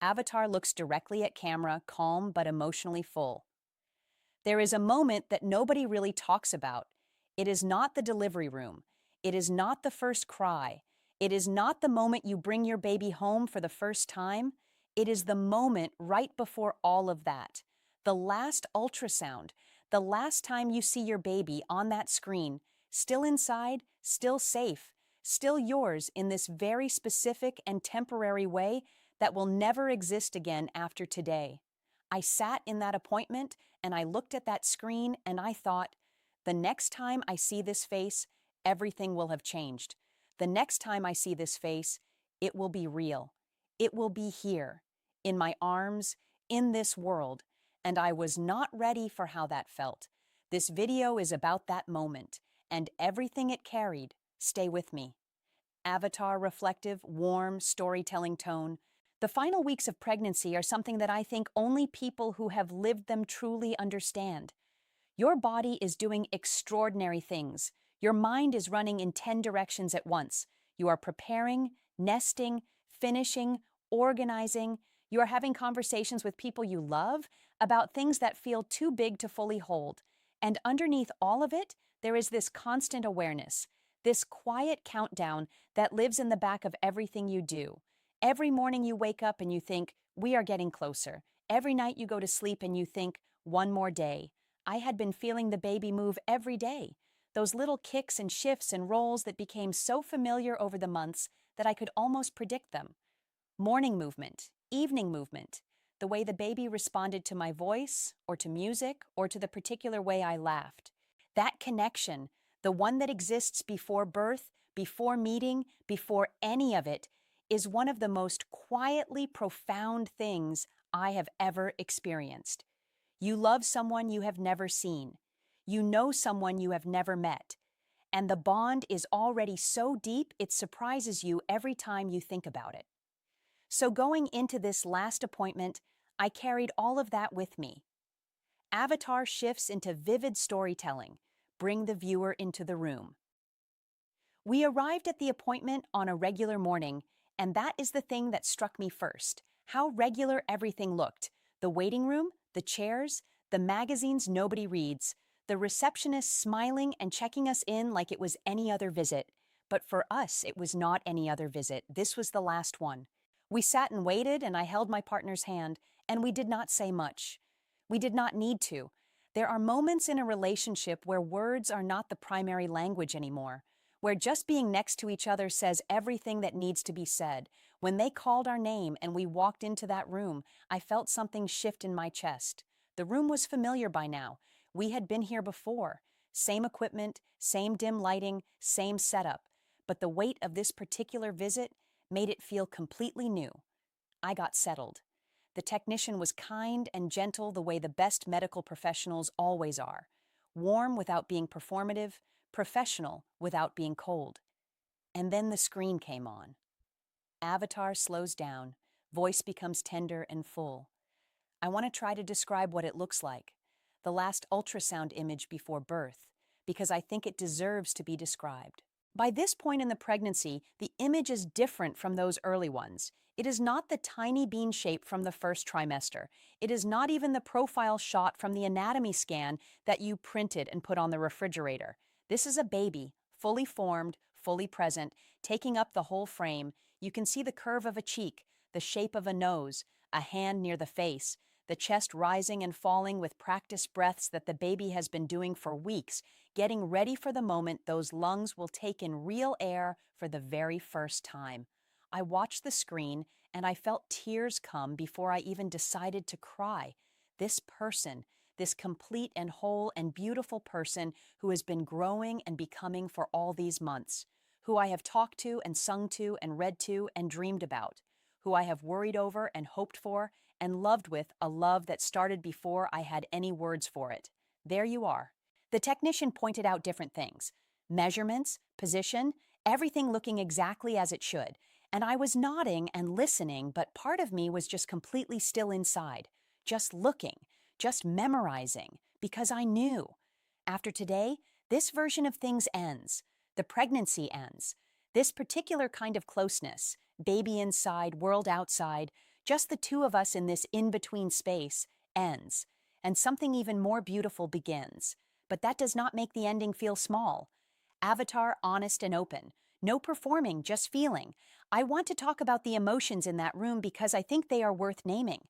Avatar looks directly at camera, calm but emotionally full. There is a moment that nobody really talks about. It is not the delivery room. It is not the first cry. It is not the moment you bring your baby home for the first time. It is the moment right before all of that. The last ultrasound, the last time you see your baby on that screen, still inside, still safe, still yours in this very specific and temporary way that will never exist again after today. I sat in that appointment and I looked at that screen and I thought, the next time I see this face, everything will have changed. The next time I see this face, it will be real. It will be here, in my arms, in this world, and I was not ready for how that felt. This video is about that moment and everything it carried. Stay with me. Avatar reflective, warm, storytelling tone. The final weeks of pregnancy are something that I think only people who have lived them truly understand. Your body is doing extraordinary things. Your mind is running in 10 directions at once. You are preparing, nesting, finishing, organizing. You are having conversations with people you love about things that feel too big to fully hold. And underneath all of it, there is this constant awareness, this quiet countdown that lives in the back of everything you do. Every morning you wake up and you think, we are getting closer. Every night you go to sleep and you think, one more day. I had been feeling the baby move every day. Those little kicks and shifts and rolls that became so familiar over the months that I could almost predict them. Morning movement, evening movement, the way the baby responded to my voice or to music or to the particular way I laughed. That connection, the one that exists before birth, before meeting, before any of it, is one of the most quietly profound things I have ever experienced. You love someone you have never seen. You know someone you have never met. And the bond is already so deep it surprises you every time you think about it. So going into this last appointment, I carried all of that with me. Avatar shifts into vivid storytelling. Bring the viewer into the room. We arrived at the appointment on a regular morning, and that is the thing that struck me first. How regular everything looked. The waiting room, the chairs, the magazines nobody reads, the receptionist smiling and checking us in like it was any other visit. But for us, it was not any other visit. This was the last one. We sat and waited, and I held my partner's hand, and we did not say much. We did not need to. There are moments in a relationship where words are not the primary language anymore, where just being next to each other says everything that needs to be said. When they called our name and we walked into that room, I felt something shift in my chest. The room was familiar by now. We had been here before. Same equipment, same dim lighting, same setup. But the weight of this particular visit made it feel completely new. I got settled. The technician was kind and gentle the way the best medical professionals always are. Warm without being performative, professional without being cold. And then the screen came on. Avatar slows down. Voice becomes tender and full. I want to try to describe what it looks like. The last ultrasound image before birth, because I think it deserves to be described. By this point in the pregnancy, the image is different from those early ones. It is not the tiny bean shape from the first trimester. It is not even the profile shot from the anatomy scan that you printed and put on the refrigerator. This is a baby, fully formed, fully present, taking up the whole frame. You can see the curve of a cheek, the shape of a nose, a hand near the face, the chest rising and falling with practiced breaths that the baby has been doing for weeks, getting ready for the moment those lungs will take in real air for the very first time. I watched the screen and I felt tears come before I even decided to cry. This person, this complete and whole and beautiful person who has been growing and becoming for all these months, who I have talked to and sung to and read to and dreamed about, who I have worried over and hoped for and loved with a love that started before I had any words for it. There you are. The technician pointed out different things. Measurements, position, everything looking exactly as it should. And I was nodding and listening, but part of me was just completely still inside, just looking, just memorizing, because I knew. After today, this version of things ends. The pregnancy ends. This particular kind of closeness, baby inside, world outside, Just the two of us in this in-between space ends, and something even more beautiful begins. But that does not make the ending feel small. Avatar, honest and open. No performing, just feeling. I want to talk about the emotions in that room because I think they are worth naming.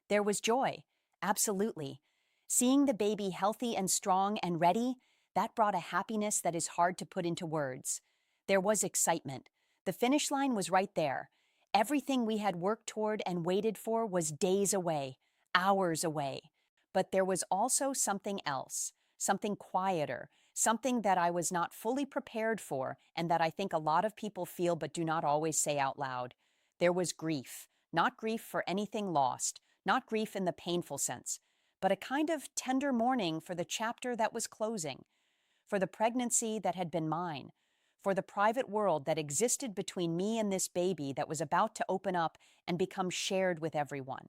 There was joy. Absolutely. Seeing the baby healthy and strong and ready, that brought a happiness that is hard to put into words. There was excitement. The finish line was right there. Everything we had worked toward and waited for was days away, hours away. But there was also something else, something quieter, something that I was not fully prepared for and that I think a lot of people feel but do not always say out loud. There was grief, not grief for anything lost, not grief in the painful sense, but a kind of tender mourning for the chapter that was closing, for the pregnancy that had been mine, for the private world that existed between me and this baby that was about to open up and become shared with everyone.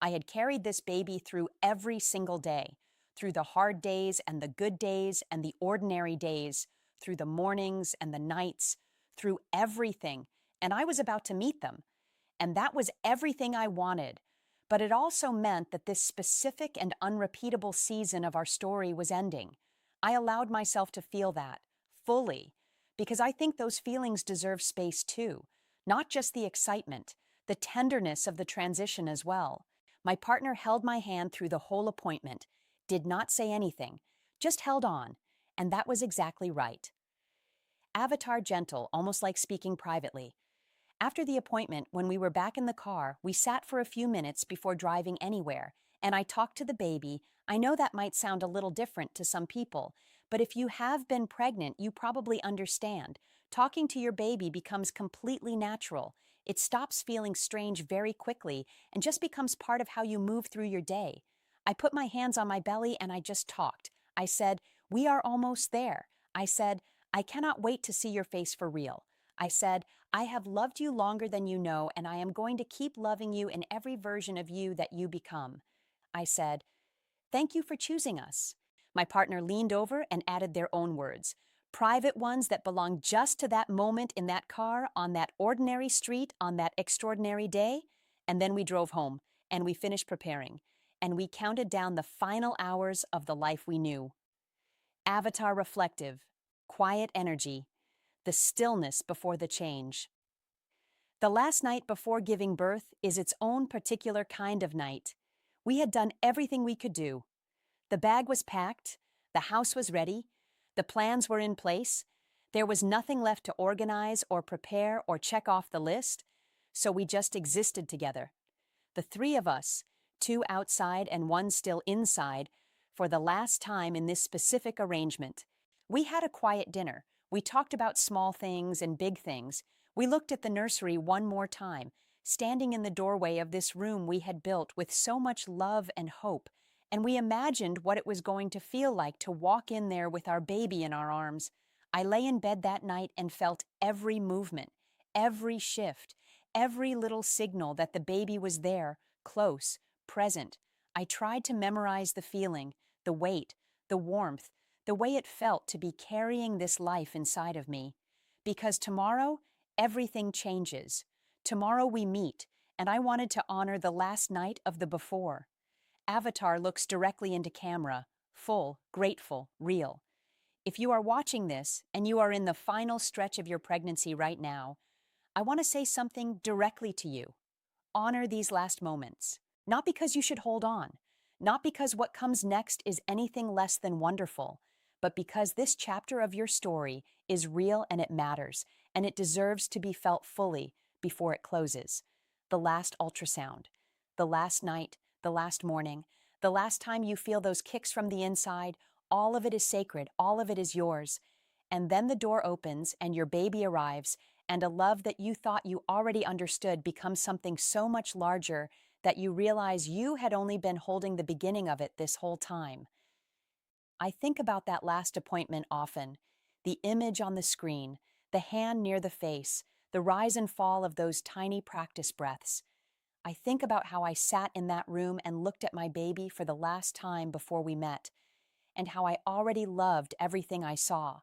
I had carried this baby through every single day, through the hard days and the good days and the ordinary days, through the mornings and the nights, through everything, and I was about to meet them. And that was everything I wanted. But it also meant that this specific and unrepeatable season of our story was ending. I allowed myself to feel that, fully, because I think those feelings deserve space too, not just the excitement, the tenderness of the transition as well. My partner held my hand through the whole appointment, did not say anything, just held on, and that was exactly right. Avatar gentle, almost like speaking privately. After the appointment, when we were back in the car, we sat for a few minutes before driving anywhere, and I talked to the baby. I know that might sound a little different to some people, but if you have been pregnant, you probably understand. Talking to your baby becomes completely natural. It stops feeling strange very quickly and just becomes part of how you move through your day. I put my hands on my belly and I just talked. I said, "We are almost there." I said, "I cannot wait to see your face for real." I said, "I have loved you longer than you know, and I am going to keep loving you in every version of you that you become." I said, "Thank you for choosing us." My partner leaned over and added their own words, private ones that belonged just to that moment in that car, on that ordinary street, on that extraordinary day. And then we drove home, and we finished preparing, and we counted down the final hours of the life we knew. Avatar reflective, quiet energy, the stillness before the change. The last night before giving birth is its own particular kind of night. We had done everything we could do. The bag was packed, the house was ready, the plans were in place. There was nothing left to organize or prepare or check off the list, so we just existed together. The three of us, two outside and one still inside, for the last time in this specific arrangement. We had a quiet dinner. We talked about small things and big things. We looked at the nursery one more time, standing in the doorway of this room we had built with so much love and hope, and we imagined what it was going to feel like to walk in there with our baby in our arms. I lay in bed that night and felt every movement, every shift, every little signal that the baby was there, close, present. I tried to memorize the feeling, the weight, the warmth, the way it felt to be carrying this life inside of me. Because tomorrow, everything changes. Tomorrow we meet, and I wanted to honor the last night of the before. Avatar looks directly into camera, full, grateful, real. If you are watching this and you are in the final stretch of your pregnancy right now, I want to say something directly to you. Honor these last moments. Not because you should hold on, not because what comes next is anything less than wonderful, but because this chapter of your story is real and it matters, and it deserves to be felt fully before it closes. The last ultrasound, the last night, the last morning, the last time you feel those kicks from the inside, all of it is sacred, all of it is yours. And then the door opens and your baby arrives, and a love that you thought you already understood becomes something so much larger that you realize you had only been holding the beginning of it this whole time. I think about that last appointment often. The image on the screen, the hand near the face, the rise and fall of those tiny practice breaths. I think about how I sat in that room and looked at my baby for the last time before we met, and how I already loved everything I saw,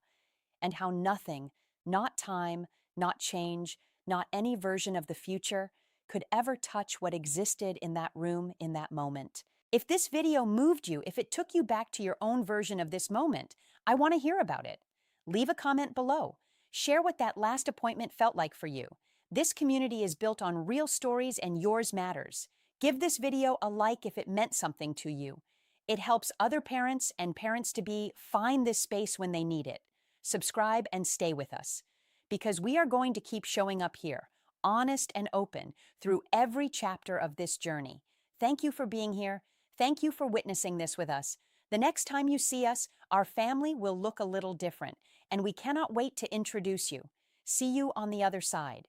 and how nothing, not time, not change, not any version of the future, could ever touch what existed in that room in that moment. If this video moved you, if it took you back to your own version of this moment, I want to hear about it. Leave a comment below. Share what that last appointment felt like for you. This community is built on real stories and yours matters. Give this video a like if it meant something to you. It helps other parents and parents-to-be find this space when they need it. Subscribe and stay with us, because we are going to keep showing up here, honest and open, through every chapter of this journey. Thank you for being here. Thank you for witnessing this with us. The next time you see us, our family will look a little different, and we cannot wait to introduce you. See you on the other side.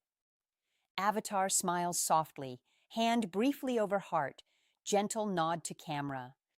Avatar smiles softly, hand briefly over heart, gentle nod to camera.